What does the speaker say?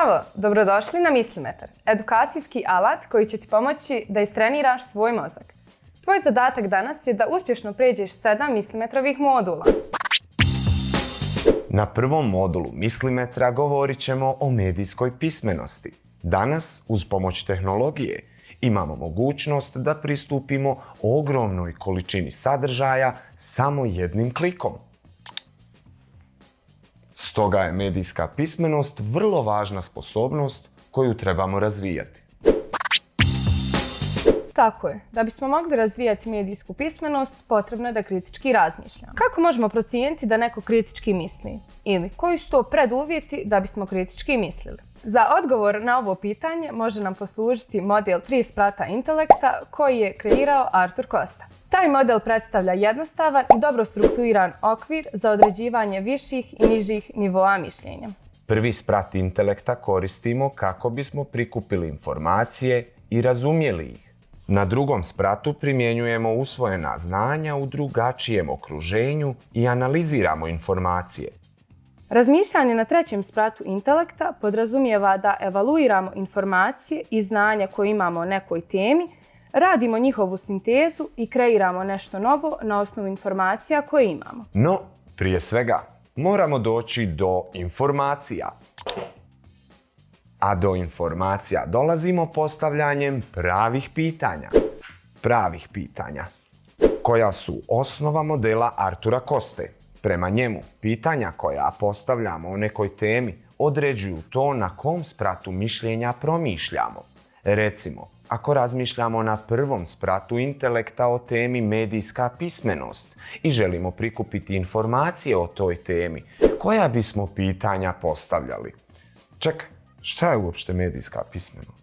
Zdravo, dobrodošli na Mislimetar, edukacijski alat koji će ti pomoći da istreniraš svoj mozak. Tvoj zadatak danas je da uspješno pređeš 7 Mislimetrovih modula. Na prvom modulu Mislimetra govorit ćemo o medijskoj pismenosti. Danas, uz pomoć tehnologije, imamo mogućnost da pristupimo ogromnoj količini sadržaja samo jednim klikom. Stoga je medijska pismenost vrlo važna sposobnost koju trebamo razvijati. Tako je, da bismo mogli razvijati medijsku pismenost, potrebno je da kritički razmišljamo. Kako možemo procijeniti da neko kritički misli? Ili koji su to preduvjeti da bismo kritički mislili? Za odgovor na ovo pitanje može nam poslužiti model 3 sprata intelekta koji je kreirao Artur Costa. Taj model predstavlja jednostavan i dobro strukturiran okvir za određivanje viših i nižih nivoa mišljenja. Prvi sprat intelekta koristimo kako bismo prikupili informacije i razumjeli ih. Na drugom spratu primjenjujemo usvojena znanja u drugačijem okruženju i analiziramo informacije. Razmišljanje na trećem spratu intelekta podrazumijeva da evaluiramo informacije i znanja koje imamo o nekoj temi, radimo njihovu sintezu i kreiramo nešto novo na osnovu informacija koje imamo. No, prije svega, moramo doći do informacija. A do informacija dolazimo postavljanjem pravih pitanja, koja su osnova modela Artura Coste. Prema njemu, pitanja koja postavljamo o nekoj temi određuju to na kom spratu mišljenja promišljamo. Recimo, ako razmišljamo na prvom spratu intelekta o temi medijska pismenost i želimo prikupiti informacije o toj temi, koja bismo pitanja postavljali? Čekaj, šta je uopšte medijska pismenost?